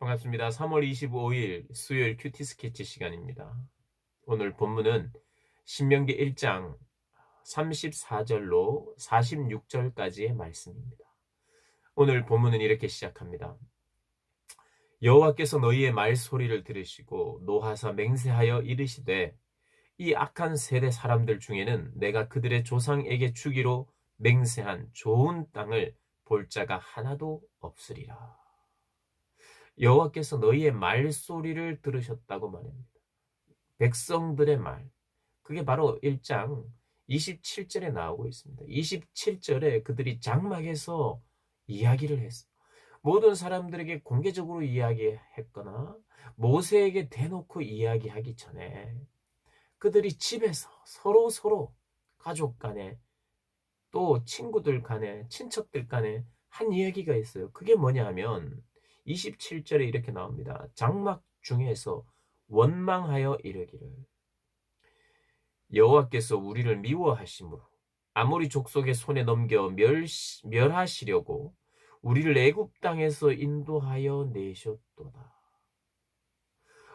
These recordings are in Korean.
반갑습니다. 3월 25일 수요일 큐티 스케치 시간입니다. 오늘 본문은 신명기 1장 34절로 46절까지의 말씀입니다. 오늘 본문은 이렇게 시작합니다. 여호와께서 너희의 말소리를 들으시고 노하사 맹세하여 이르시되 이 악한 세대 사람들 중에는 내가 그들의 조상에게 주기로 맹세한 좋은 땅을 볼 자가 하나도 없으리라. 여호와께서 너희의 말소리를 들으셨다고 말합니다. 백성들의 말. 그게 바로 1장 27절에 나오고 있습니다. 27절에 그들이 장막에서 이야기를 했어요. 모든 사람들에게 공개적으로 이야기했거나 모세에게 대놓고 이야기하기 전에 그들이 집에서 서로 가족 간에 또 친구들 간에 친척들 간에 한 이야기가 있어요. 그게 뭐냐 하면 27절에 이렇게 나옵니다. 장막 중에서 원망하여 이르기를 여호와께서 우리를 미워하심으로 아모리 족속의 손에 넘겨 멸하시려고 우리를 애굽 땅에서 인도하여 내셨도다.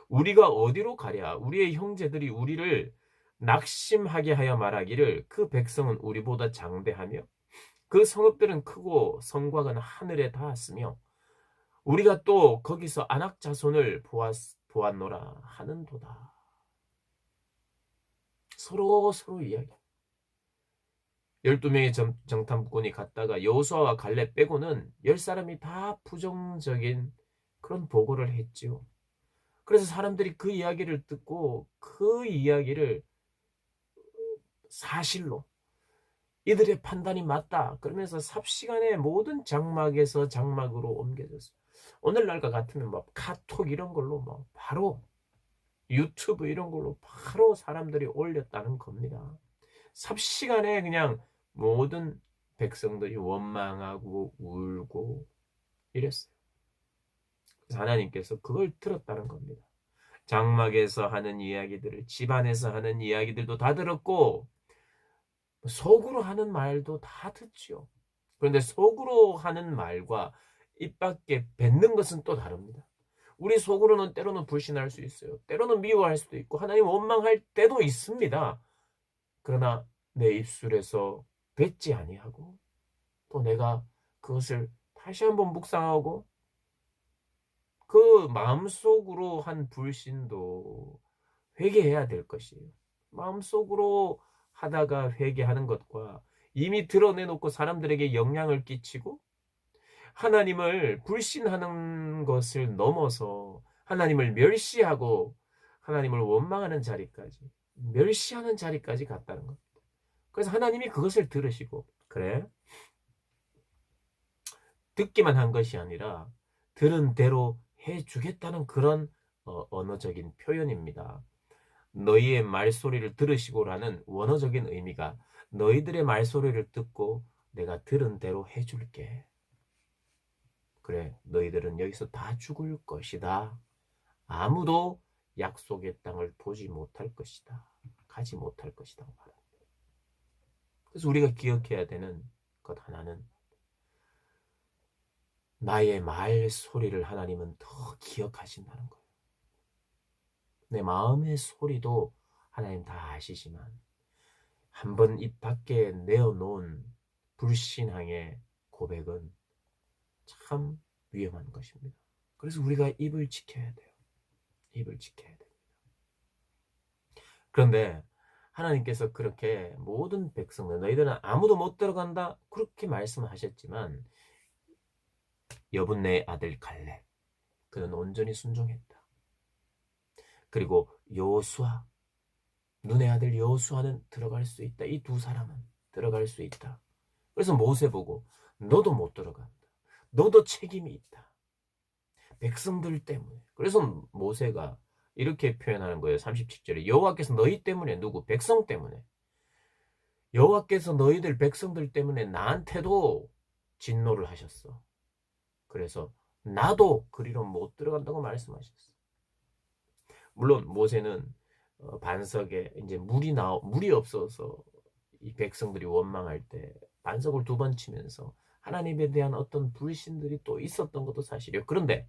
우리가 어디로 가랴? 우리의 형제들이 우리를 낙심하게 하여 말하기를 그 백성은 우리보다 장대하며 그 성읍들은 크고 성곽은 하늘에 닿았으며 우리가 또 거기서 아낙 자손을 보았노라 하는도다. 서로 이야기. 12명의 정탐꾼이 갔다가 여호수아와 갈렙 빼고는 10사람이 다 부정적인 그런 보고를 했지요. 그래서 사람들이 그 이야기를 듣고 그 이야기를 사실로 이들의 판단이 맞다. 그러면서 삽시간에 모든 장막에서 장막으로 옮겨졌어요. 오늘날과 같으면 뭐 카톡 이런 걸로 뭐 바로 유튜브 이런 걸로 바로 사람들이 올렸다는 겁니다. 삽시간에 그냥 모든 백성들이 원망하고 울고 이랬어요. 그래서 하나님께서 그걸 들었다는 겁니다. 장막에서 하는 이야기들을 집안에서 하는 이야기들도 다 들었고 속으로 하는 말도 다 듣지요. 그런데 속으로 하는 말과 입 밖에 뱉는 것은 또 다릅니다. 우리 속으로는 때로는 불신할 수 있어요. 때로는 미워할 수도 있고 하나님 원망할 때도 있습니다. 그러나 내 입술에서 뱉지 아니하고 또 내가 그것을 다시 한번 묵상하고 그 마음속으로 한 불신도 회개해야 될 것이에요. 마음속으로 하다가 회개하는 것과 이미 드러내놓고 사람들에게 영향을 끼치고 하나님을 불신하는 것을 넘어서 하나님을 멸시하고 하나님을 원망하는 자리까지 멸시하는 자리까지 갔다는 겁니다. 그래서 하나님이 그것을 들으시고 그래 듣기만 한 것이 아니라 들은 대로 해주겠다는 그런 언어적인 표현입니다. 너희의 말소리를 들으시고라는 원어적인 의미가 너희들의 말소리를 듣고 내가 들은 대로 해줄게. 그래, 너희들은 여기서 다 죽을 것이다. 아무도 약속의 땅을 보지 못할 것이다. 가지 못할 것이다. 말합니다. 그래서 우리가 기억해야 되는 것 하나는 나의 말소리를 하나님은 더 기억하신다는 거예요. 내 마음의 소리도 하나님 다 아시지만 한번 입 밖에 내어놓은 불신앙의 고백은 참 위험한 것입니다. 그래서 우리가 입을 지켜야 돼요. 입을 지켜야 됩니다. 그런데 하나님께서 그렇게 모든 백성들 너희들은 아무도 못 들어간다 그렇게 말씀하셨지만 여분네의 아들 갈렙 그는 온전히 순종했다. 그리고 여호수아 눈의 아들 여호수아는 들어갈 수 있다. 이 두 사람은 들어갈 수 있다. 그래서 모세 보고 너도 못 들어간다. 너도 책임이 있다. 백성들 때문에. 그래서 모세가 이렇게 표현하는 거예요. 37절에 여호와께서 너희 때문에 누구? 백성 때문에. 여호와께서 너희들 백성들 때문에 나한테도 진노를 하셨어. 그래서 나도 그리로 못 들어간다고 말씀하셨어. 물론 모세는 반석에 이제 물이 없어서 이 백성들이 원망할 때 반석을 2번 치면서 하나님에 대한 어떤 불신들이 또 있었던 것도 사실이에요. 그런데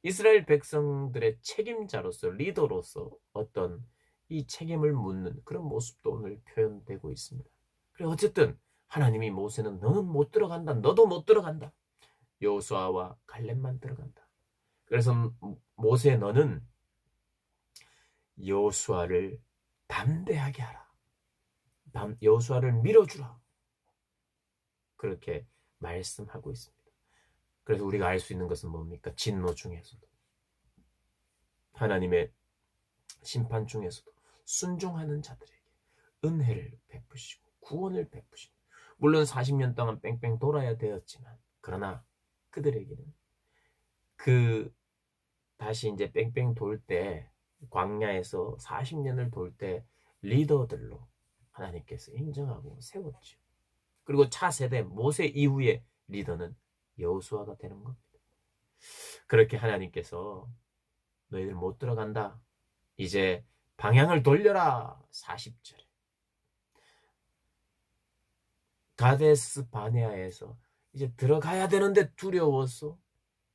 이스라엘 백성들의 책임자로서 리더로서 어떤 이 책임을 묻는 그런 모습도 오늘 표현되고 있습니다. 그래 어쨌든 하나님이 모세는 너는 못 들어간다. 너도 못 들어간다. 여호수아와 갈렙만 들어간다. 그래서 모세 너는 여호수아를 담대하게 하라. 여호수아를 밀어주라. 그렇게 말씀하고 있습니다. 그래서 우리가 알 수 있는 것은 뭡니까? 진노 중에서도 하나님의 심판 중에서도 순종하는 자들에게 은혜를 베푸시고 구원을 베푸시고 물론 40년 동안 뺑뺑 돌아야 되었지만 그러나 그들에게는 그 다시 이제 뺑뺑 돌 때 광야에서 40년을 돌 때 리더들로 하나님께서 인정하고 세웠죠. 그리고 차세대 모세 이후의 리더는 여호수아가 되는 겁니다. 그렇게 하나님께서 너희들 못 들어간다. 이제 방향을 돌려라. 40절에 가데스 바네아에서 이제 들어가야 되는데 두려웠어.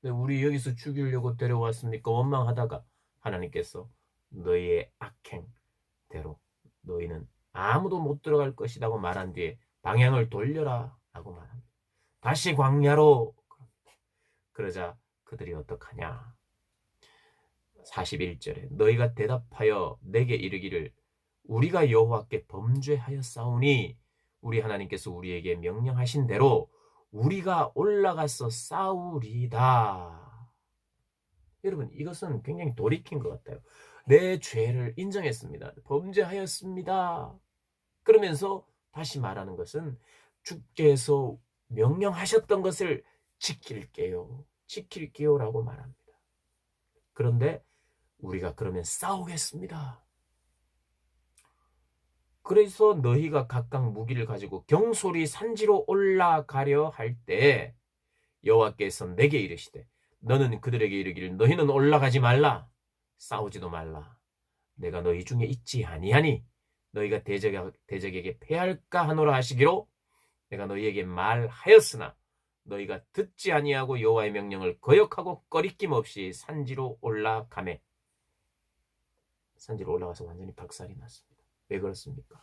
우리 여기서 죽이려고 데려왔습니까? 원망하다가 하나님께서 너희의 악행대로 너희는 아무도 못 들어갈 것이라고 말한 뒤에 방향을 돌려라 라고 말합니다. 다시 광야로. 그러자 그들이 어떡하냐. 41절에 너희가 대답하여 내게 이르기를 우리가 여호와께 범죄하였사오니 우리 하나님께서 우리에게 명령하신 대로 우리가 올라가서 싸우리다. 여러분 이것은 굉장히 돌이킨 것 같아요. 내 죄를 인정했습니다. 범죄하였습니다. 그러면서 다시 말하는 것은 주께서 명령하셨던 것을 지킬게요. 지킬게요 라고 말합니다. 그런데 우리가 그러면 싸우겠습니다. 그래서 너희가 각각 무기를 가지고 경솔히 산지로 올라가려 할 때 여호와께서 내게 이르시되 너는 그들에게 이르기를 너희는 올라가지 말라. 싸우지도 말라. 내가 너희 중에 있지 아니하니 너희가 대적에게 패할까 하노라 하시기로 내가 너희에게 말하였으나 너희가 듣지 아니하고 여호와의 명령을 거역하고 꺼리낌 없이 산지로 올라가매. 산지로 올라가서 완전히 박살이 났습니다. 왜 그렇습니까?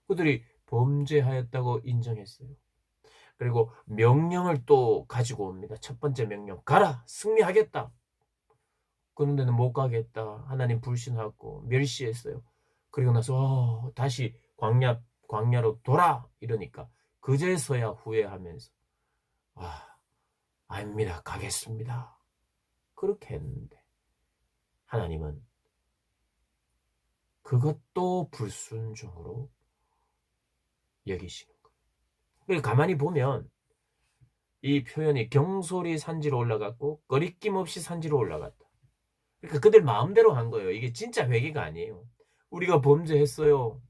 그들이 범죄하였다고 인정했어요. 그리고 명령을 또 가지고 옵니다. 첫 번째 명령, 가라! 승리하겠다! 그런 데는 못 가겠다. 하나님 불신하고 멸시했어요. 그리고 나서 다시 광야로 돌아! 이러니까 그제서야 후회하면서 아닙니다. 가겠습니다. 그렇게 했는데 하나님은 그것도 불순종으로 여기시는 거예요. 가만히 보면 이 표현이 경솔히 산지로 올라갔고 꺼리낌 없이 산지로 올라갔다. 그러니까 그들 마음대로 한 거예요. 이게 진짜 회개가 아니에요. 우리가 범죄했어요.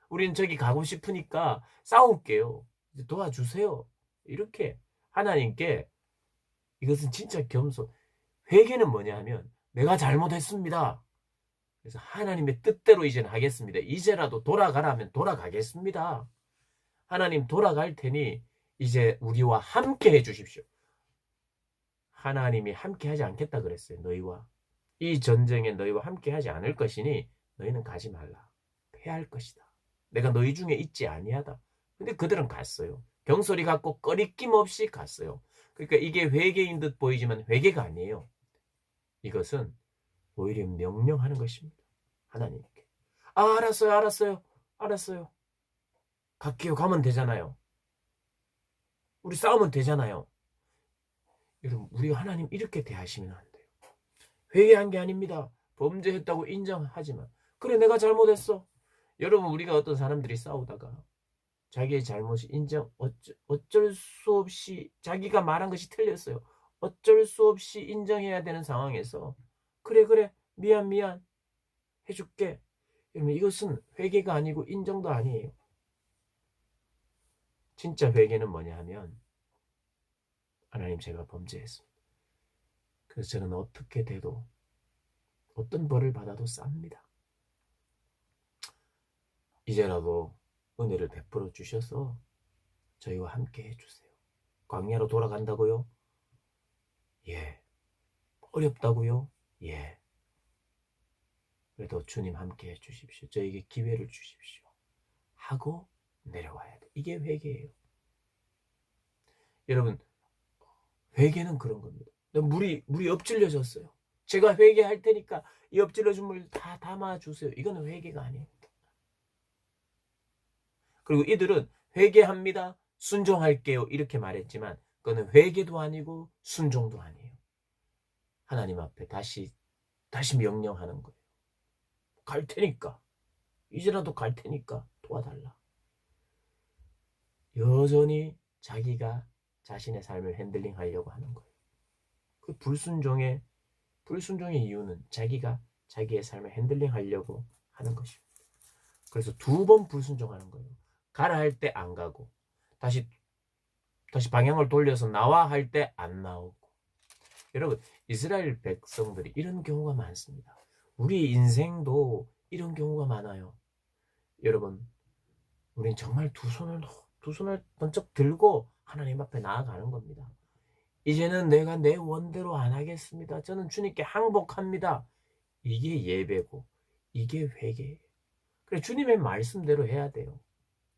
우리는 저기 가고 싶으니까 싸울게요. 이제 도와주세요. 이렇게 하나님께 이것은 진짜 겸손. 회개는 뭐냐 하면 내가 잘못했습니다. 그래서 하나님의 뜻대로 이제는 하겠습니다. 이제라도 돌아가라 하면 돌아가겠습니다. 하나님 돌아갈 테니 이제 우리와 함께 해주십시오. 하나님이 함께 하지 않겠다 그랬어요. 너희와. 이 전쟁에 너희와 함께 하지 않을 것이니 너희는 가지 말라. 패할 것이다. 내가 너희 중에 있지 아니하다. 근데 그들은 갔어요. 경솔이 갔고 꺼리낌 없이 갔어요. 그러니까 이게 회개인 듯 보이지만 회개가 아니에요. 이것은 오히려 명령하는 것입니다. 하나님께. 알았어요. 갈게요. 가면 되잖아요. 우리 싸우면 되잖아요. 여러분, 우리가 하나님 이렇게 대하시면 안 돼요. 회개한 게 아닙니다. 범죄했다고 인정하지만 그래 내가 잘못했어. 여러분 우리가 어떤 사람들이 싸우다가 자기의 잘못이 어쩔 수 없이 자기가 말한 것이 틀렸어요. 어쩔 수 없이 인정해야 되는 상황에서 그래 미안 해줄게. 여러분 이것은 회개가 아니고 인정도 아니에요. 진짜 회개는 뭐냐 하면 하나님 제가 범죄했습니다. 그래서 저는 어떻게 돼도 어떤 벌을 받아도 쌉니다. 이제라도 은혜를 베풀어 주셔서 저희와 함께 해주세요. 광야로 돌아간다고요? 예, 어렵다고요? 예. 그래도 주님 함께 해 주십시오. 저에게 기회를 주십시오. 하고 내려와야 돼. 이게 회개예요. 여러분, 회개는 그런 겁니다. 물이 엎질려졌어요. 제가 회개할 테니까 이 엎질러진 물 다 담아주세요. 이거는 회개가 아니에요. 그리고 이들은 회개합니다. 순종할게요. 이렇게 말했지만 그거는 회개도 아니고 순종도 아니에요. 하나님 앞에 다시 명령하는 거예요. 갈 테니까. 이제라도 갈 테니까 도와달라. 여전히 자기가 자신의 삶을 핸들링 하려고 하는 거예요. 그 불순종의 이유는 자기가 자기의 삶을 핸들링 하려고 하는 것입니다. 그래서 2번 불순종하는 거예요. 가라 할 때 안 가고 다시 방향을 돌려서 나와 할 때 안 나오고. 여러분, 이스라엘 백성들이 이런 경우가 많습니다. 우리 인생도 이런 경우가 많아요. 여러분, 우린 정말 두 손을 번쩍 들고 하나님 앞에 나아가는 겁니다. 이제는 내가 내 원대로 안 하겠습니다. 저는 주님께 항복합니다. 이게 예배고 이게 회개예요. 그래, 주님의 말씀대로 해야 돼요.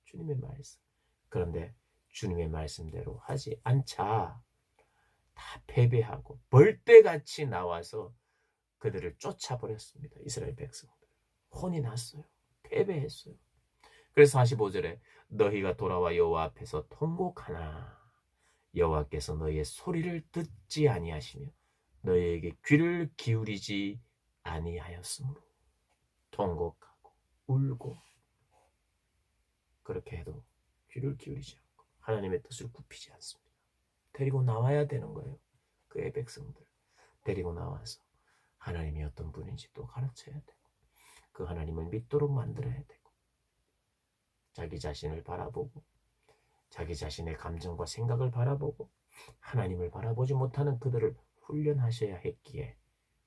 주님의 말씀. 그런데 주님의 말씀대로 하지 않자 다 패배하고 벌떼같이 나와서 그들을 쫓아버렸습니다. 이스라엘 백성들. 혼이 났어요. 패배했어요. 그래서 45절에 너희가 돌아와 여호와 앞에서 통곡하나 여호와께서 너희의 소리를 듣지 아니하시며 너희에게 귀를 기울이지 아니하였으므로. 통곡하고 울고 그렇게 해도 귀를 기울이지 않고 하나님의 뜻을 굽히지 않습니다. 데리고 나와야 되는 거예요. 그의 백성들 데리고 나와서 하나님이 어떤 분인지 또 가르쳐야 되고 그 하나님을 믿도록 만들어야 되고 자기 자신을 바라보고 자기 자신의 감정과 생각을 바라보고 하나님을 바라보지 못하는 그들을 훈련하셔야 했기에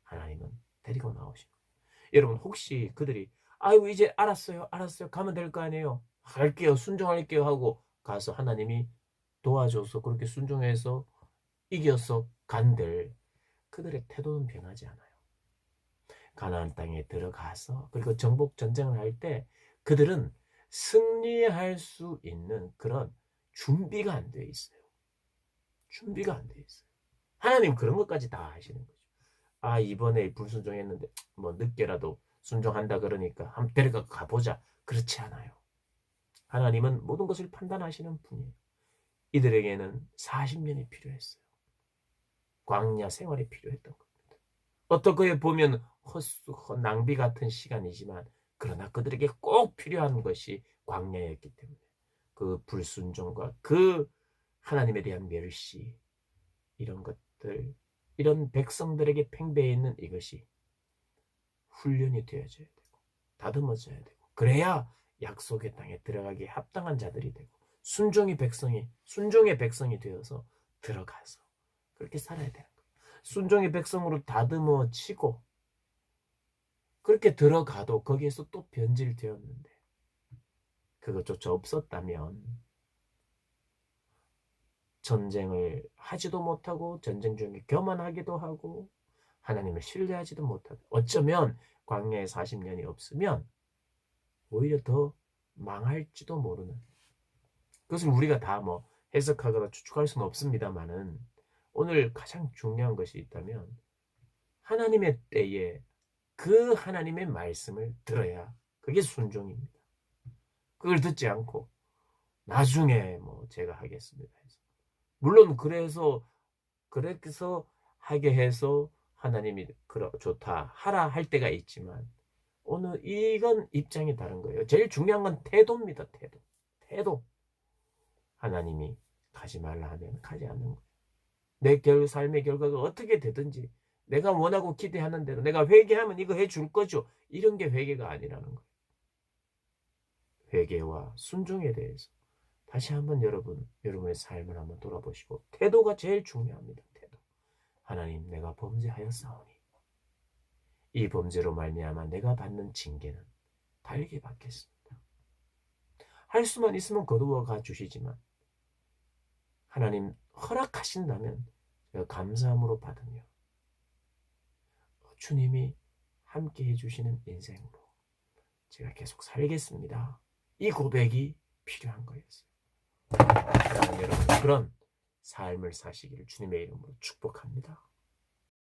하나님은 데리고 나오신 거예요. 여러분, 혹시 그들이 아이고 이제 알았어요 가면 될 거 아니에요, 갈게요 순종할게요 하고 가서 하나님이 도와줘서 그렇게 순종해서 이겨서 간들 그들의 태도는 변하지 않아요. 가나안 땅에 들어가서 그리고 정복 전쟁을 할 때 그들은 승리할 수 있는 그런 준비가 안 돼 있어요. 준비가 안 돼 있어요. 하나님 그런 것까지 다 하시는 거죠. 아, 이번에 불순종했는데 뭐 늦게라도 순종한다 그러니까 한번 데려가 가보자. 그렇지 않아요. 하나님은 모든 것을 판단하시는 분이에요. 이들에게는 40년이 필요했어요. 광야 생활이 필요했던 겁니다. 어떻게 보면 낭비 같은 시간이지만 그러나 그들에게 꼭 필요한 것이 광야였기 때문에 그 불순종과 그 하나님에 대한 멸시, 이런 것들, 이런 백성들에게 팽배해 있는 이것이 훈련이 되어져야 되고 다듬어져야 되고 그래야 약속의 땅에 들어가기에 합당한 자들이 되고 순종의 백성이 되어서 들어가서 그렇게 살아야 되는 거예요. 순종의 백성으로 다듬어지고 그렇게 들어가도 거기에서 또 변질되었는데 그것조차 없었다면 전쟁을 하지도 못하고 전쟁 중에 교만하기도 하고 하나님을 신뢰하지도 못하고 어쩌면 광야에 40년이 없으면 오히려 더 망할지도 모르는, 그것을 우리가 다 뭐 해석하거나 추측할 수는 없습니다만은 오늘 가장 중요한 것이 있다면 하나님의 때에 그 하나님의 말씀을 들어야 그게 순종입니다. 그걸 듣지 않고 나중에 뭐 제가 하겠습니다 해서 물론 그래서 하게 해서 하나님이 좋다 하라 할 때가 있지만 오늘 이건 입장이 다른 거예요. 제일 중요한 건 태도입니다. 태도. 하나님이 가지 말라 하면 가지 않는 거예요. 내 삶의 결과가 어떻게 되든지 내가 원하고 기대하는 대로 내가 회개하면 이거 해줄 거죠. 이런 게 회개가 아니라는 거예요. 회개와 순종에 대해서 다시 한번 여러분의 삶을 한번 돌아보시고 태도가 제일 중요합니다. 태도. 하나님, 내가 범죄하였사오니 이 범죄로 말미암아 내가 받는 징계는 달게 받겠습니다. 할 수만 있으면 거두어 가 주시지만 하나님 허락하신다면 제가 감사함으로 받으며 주님이 함께 해주시는 인생으로 제가 계속 살겠습니다. 이 고백이 필요한 거였어요. 여러분 그런 삶을 사시기를 주님의 이름으로 축복합니다.